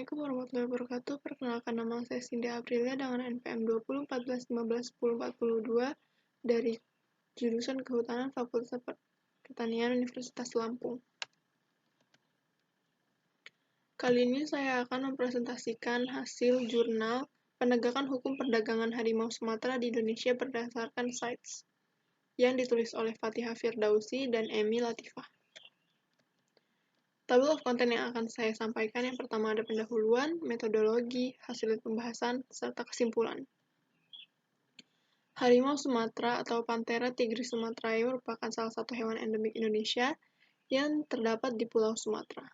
Assalamualaikum warahmatullahi wabarakatuh. Perkenalkan, nama saya Cindy Aprilia dengan NPM 2014151042 dari jurusan Kehutanan Fakultas Pertanian Universitas Lampung. Kali ini saya akan mempresentasikan hasil jurnal Penegakan Hukum Perdagangan Harimau Sumatera di Indonesia berdasarkan CITES yang ditulis oleh Fathiha Firdausi dan Emy Latifah. Table of content yang akan saya sampaikan yang pertama ada pendahuluan, metodologi, hasil pembahasan, serta kesimpulan. Harimau Sumatera atau Panthera tigris sumatrae merupakan salah satu hewan endemik Indonesia yang terdapat di Pulau Sumatera.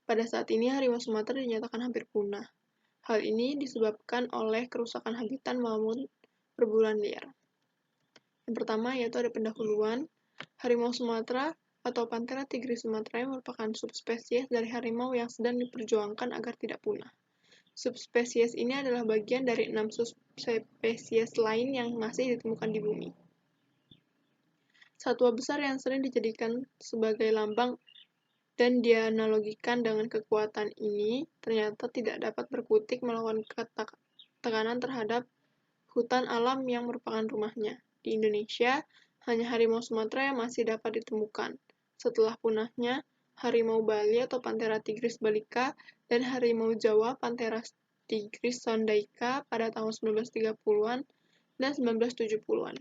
Pada saat ini harimau Sumatera dinyatakan hampir punah. Hal ini disebabkan oleh kerusakan habitat maupun perburuan liar. Yang pertama yaitu ada pendahuluan. Harimau Sumatera atau Panthera tigris sumatrae merupakan subspesies dari harimau yang sedang diperjuangkan agar tidak punah. Subspesies ini adalah bagian dari 6 subspesies lain yang masih ditemukan di bumi. Satwa besar yang sering dijadikan sebagai lambang dan dianalogikan dengan kekuatan ini ternyata tidak dapat berkutik melawan tekanan terhadap hutan alam yang merupakan rumahnya. Di Indonesia, hanya harimau Sumatera yang masih dapat ditemukan. Setelah punahnya, harimau Bali atau Panthera tigris balicca dan harimau Jawa Panthera tigris sondaica pada tahun 1930-an dan 1970-an.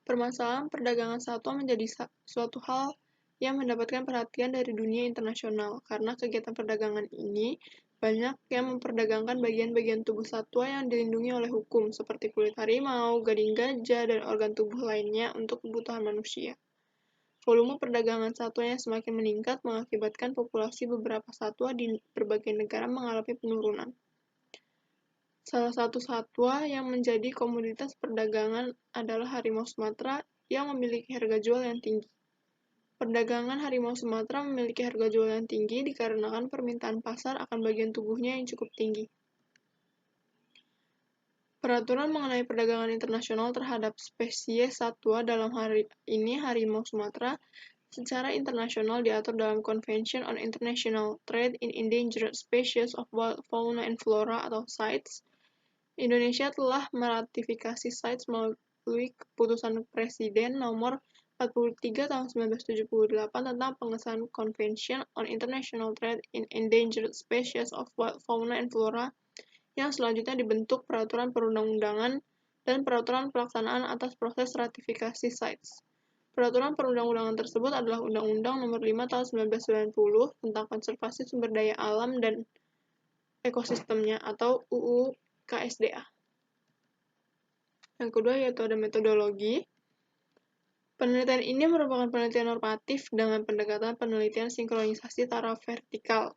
Permasalahan perdagangan satwa menjadi suatu hal yang mendapatkan perhatian dari dunia internasional karena kegiatan perdagangan ini banyak yang memperdagangkan bagian-bagian tubuh satwa yang dilindungi oleh hukum seperti kulit harimau, gading gajah, dan organ tubuh lainnya untuk kebutuhan manusia. Volume perdagangan satwa yang semakin meningkat mengakibatkan populasi beberapa satwa di berbagai negara mengalami penurunan. Salah satu satwa yang menjadi komoditas perdagangan adalah harimau Sumatera yang memiliki harga jual yang tinggi. Perdagangan harimau Sumatera memiliki harga jual yang tinggi dikarenakan permintaan pasar akan bagian tubuhnya yang cukup tinggi. Peraturan mengenai perdagangan internasional terhadap spesies satwa dalam hari ini harimau Sumatera secara internasional diatur dalam Convention on International Trade in Endangered Species of Wild Fauna and Flora atau CITES. Indonesia telah meratifikasi CITES melalui keputusan Presiden nomor 43 tahun 1978 tentang pengesahan Convention on International Trade in Endangered Species of Wild Fauna and Flora yang selanjutnya dibentuk peraturan perundang-undangan dan peraturan pelaksanaan atas proses ratifikasi CITES. Peraturan perundang-undangan tersebut adalah Undang-Undang Nomor 5 Tahun 1990 tentang Konservasi Sumber Daya Alam dan Ekosistemnya atau UU KSDA. Yang kedua yaitu ada metodologi. Penelitian ini merupakan penelitian normatif dengan pendekatan penelitian sinkronisasi taraf vertikal.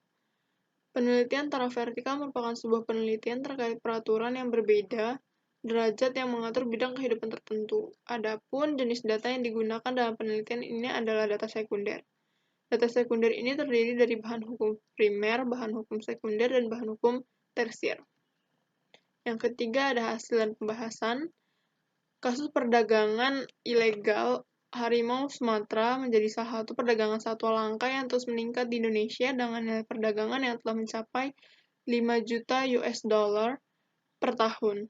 Penelitian taraf vertikal merupakan sebuah penelitian terkait peraturan yang berbeda, derajat yang mengatur bidang kehidupan tertentu. Adapun jenis data yang digunakan dalam penelitian ini adalah data sekunder. Data sekunder ini terdiri dari bahan hukum primer, bahan hukum sekunder, dan bahan hukum tersier. Yang ketiga ada hasil dan pembahasan. Kasus perdagangan ilegal harimau Sumatera menjadi salah satu perdagangan satwa langka yang terus meningkat di Indonesia dengan nilai perdagangan yang telah mencapai 5 juta US dollar per tahun.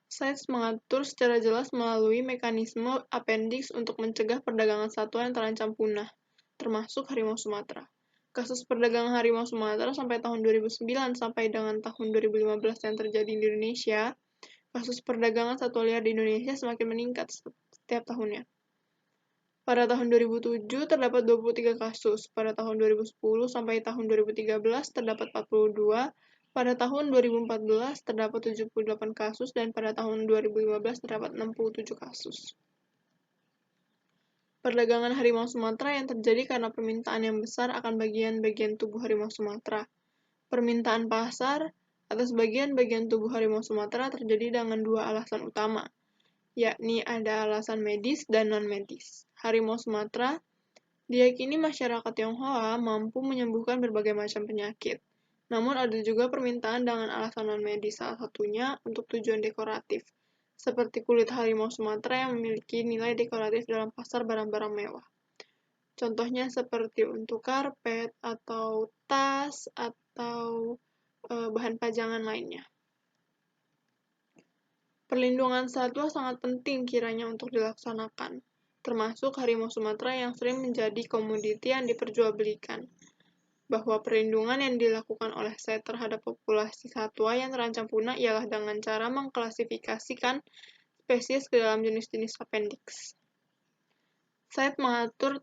CITES mengatur secara jelas melalui mekanisme appendix untuk mencegah perdagangan satwa yang terancam punah, termasuk harimau Sumatera. Kasus perdagangan harimau Sumatera sampai tahun 2009 sampai dengan tahun 2015 yang terjadi di Indonesia, kasus perdagangan satwa liar di Indonesia semakin meningkat setiap tahunnya. Pada tahun 2007 terdapat 23 kasus, pada tahun 2010 sampai tahun 2013 terdapat 42, pada tahun 2014 terdapat 78 kasus, dan pada tahun 2015 terdapat 67 kasus. Perdagangan harimau Sumatera yang terjadi karena permintaan yang besar akan bagian-bagian tubuh harimau Sumatera. Permintaan pasar atas bagian-bagian tubuh harimau Sumatera terjadi dengan dua alasan utama, yakni ada alasan medis dan non-medis. Harimau Sumatera diyakini masyarakat Tionghoa mampu menyembuhkan berbagai macam penyakit. Namun ada juga permintaan dengan alasan non-medis, salah satunya untuk tujuan dekoratif, seperti kulit harimau Sumatera yang memiliki nilai dekoratif dalam pasar barang-barang mewah. Contohnya seperti untuk karpet atau tas atau bahan pajangan lainnya. Perlindungan satwa sangat penting kiranya untuk dilaksanakan, termasuk harimau Sumatera yang sering menjadi komoditi yang diperjualbelikan. Bahwa perlindungan yang dilakukan oleh SAID terhadap populasi satwa yang terancam punah ialah dengan cara mengklasifikasikan spesies ke dalam jenis-jenis appendix. SAID mengatur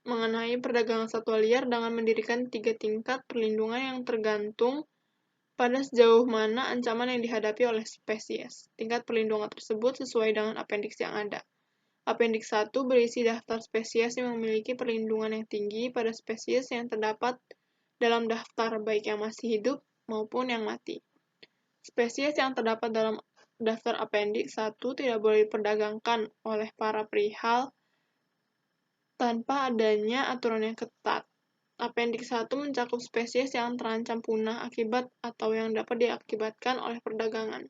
mengenai perdagangan satwa liar dengan mendirikan 3 tingkat perlindungan yang tergantung pada sejauh mana ancaman yang dihadapi oleh spesies. Tingkat perlindungan tersebut sesuai dengan appendix yang ada. Appendix 1 berisi daftar spesies yang memiliki perlindungan yang tinggi pada spesies yang terdapat dalam daftar, baik yang masih hidup maupun yang mati. Spesies yang terdapat dalam daftar appendix 1 tidak boleh diperdagangkan oleh para perihal tanpa adanya aturan yang ketat. Appendix 1 mencakup spesies yang terancam punah akibat atau yang dapat diakibatkan oleh perdagangan.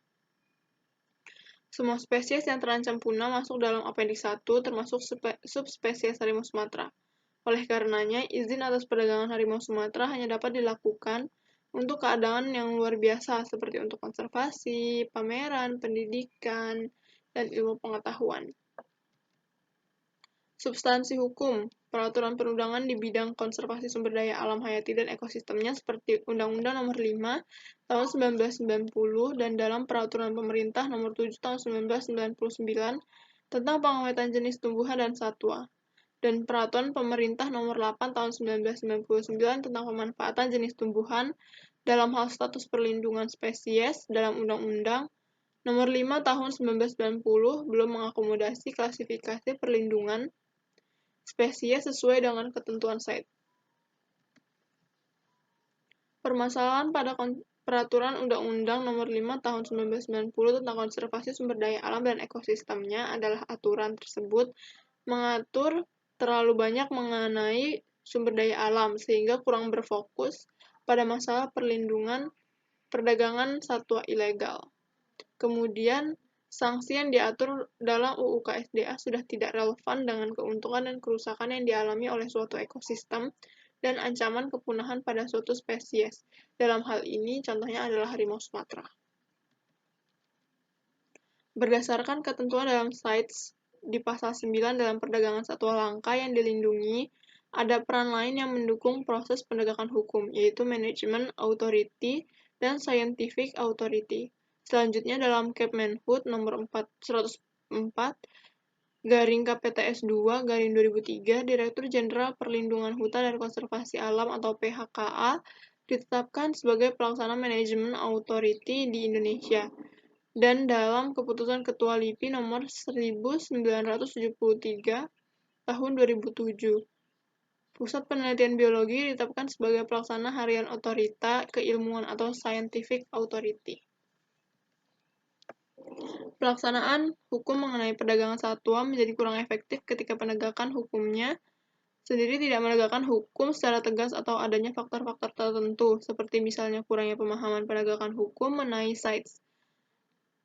Semua spesies yang terancam punah masuk dalam Appendix 1, termasuk subspesies harimau Sumatera. Oleh karenanya, izin atas perdagangan harimau Sumatera hanya dapat dilakukan untuk keadaan yang luar biasa, seperti untuk konservasi, pameran, pendidikan, dan ilmu pengetahuan. Substansi hukum, peraturan perundangan di bidang konservasi sumber daya alam hayati dan ekosistemnya seperti Undang-Undang Nomor 5 Tahun 1990 dan dalam Peraturan Pemerintah Nomor 7 Tahun 1999 tentang pengawetan jenis tumbuhan dan satwa, dan Peraturan Pemerintah Nomor 8 Tahun 1999 tentang pemanfaatan jenis tumbuhan dalam hal status perlindungan spesies dalam Undang-Undang Nomor 5 Tahun 1990 belum mengakomodasi klasifikasi perlindungan spesies sesuai dengan ketentuan SAID. Permasalahan pada Peraturan Undang-Undang Nomor 5 Tahun 1990 tentang konservasi sumber daya alam dan ekosistemnya adalah aturan tersebut mengatur terlalu banyak mengenai sumber daya alam sehingga kurang berfokus pada masalah perdagangan satwa ilegal. Kemudian, sanksi yang diatur dalam UU KSDA sudah tidak relevan dengan keuntungan dan kerusakan yang dialami oleh suatu ekosistem dan ancaman kepunahan pada suatu spesies. Dalam hal ini, contohnya adalah harimau Sumatera. Berdasarkan ketentuan dalam CITES di pasal 9 dalam perdagangan satwa langka yang dilindungi, ada peran lain yang mendukung proses penegakan hukum, yaitu Management Authority dan Scientific Authority. Selanjutnya dalam Kepmenhut nomor 104 garing KPTS 2 garing 2003, Direktur Jenderal Perlindungan Hutan dan Konservasi Alam atau PHKA ditetapkan sebagai pelaksana Management Authority di Indonesia. Dan dalam keputusan Ketua LIPI nomor 1973 tahun 2007, Pusat Penelitian Biologi ditetapkan sebagai pelaksana harian otorita keilmuan atau Scientific Authority. Pelaksanaan hukum mengenai perdagangan satwa menjadi kurang efektif ketika penegakan hukumnya sendiri tidak menegakkan hukum secara tegas atau adanya faktor-faktor tertentu, seperti misalnya kurangnya pemahaman penegakan hukum mengenai CITES.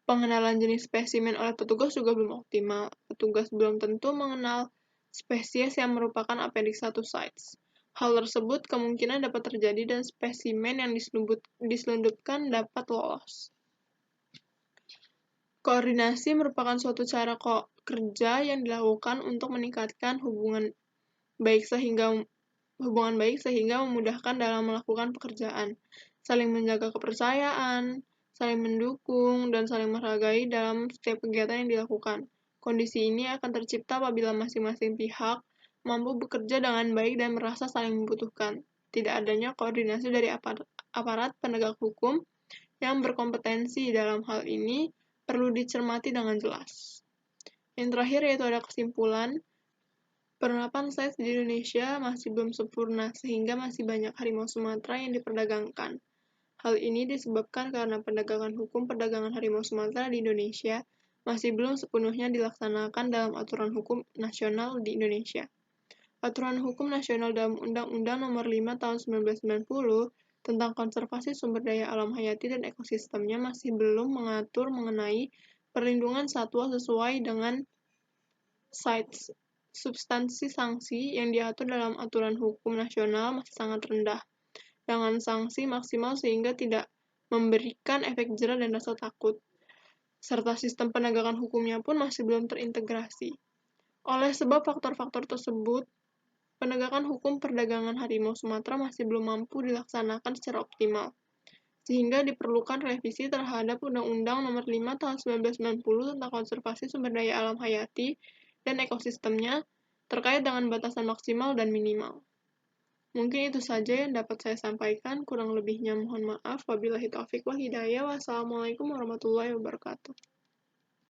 Pengenalan jenis spesimen oleh petugas juga belum optimal. Petugas belum tentu mengenal spesies yang merupakan appendix 1 CITES. Hal tersebut kemungkinan dapat terjadi dan spesimen yang diselundupkan dapat lolos. Koordinasi merupakan suatu cara kerja yang dilakukan untuk meningkatkan hubungan baik sehingga memudahkan dalam melakukan pekerjaan, saling menjaga kepercayaan, saling mendukung, dan saling menghargai dalam setiap kegiatan yang dilakukan. Kondisi ini akan tercipta apabila masing-masing pihak mampu bekerja dengan baik dan merasa saling membutuhkan. Tidak adanya koordinasi dari aparat penegak hukum yang berkompetensi dalam hal ini perlu dicermati dengan jelas. Yang terakhir yaitu ada kesimpulan, penerapan CITES di Indonesia masih belum sempurna sehingga masih banyak harimau Sumatera yang diperdagangkan. Hal ini disebabkan karena penegakan hukum perdagangan harimau Sumatera di Indonesia masih belum sepenuhnya dilaksanakan dalam aturan hukum nasional di Indonesia. Aturan hukum nasional dalam Undang-Undang Nomor 5 Tahun 1990 tentang konservasi sumber daya alam hayati dan ekosistemnya masih belum mengatur mengenai perlindungan satwa sesuai dengan CITES. substansi sanksi yang diatur dalam aturan hukum nasional masih sangat rendah, dengan sanksi maksimal sehingga tidak memberikan efek jera dan rasa takut, serta sistem penegakan hukumnya pun masih belum terintegrasi. Oleh sebab faktor-faktor tersebut, penegakan hukum perdagangan harimau Sumatera masih belum mampu dilaksanakan secara optimal, sehingga diperlukan revisi terhadap Undang-Undang Nomor 5 Tahun 1990 tentang konservasi sumber daya alam hayati dan ekosistemnya terkait dengan batasan maksimal dan minimal. Mungkin itu saja yang dapat saya sampaikan, kurang lebihnya mohon maaf. Wabillahi taufiq wal hidayah. Wassalamualaikum warahmatullahi wabarakatuh.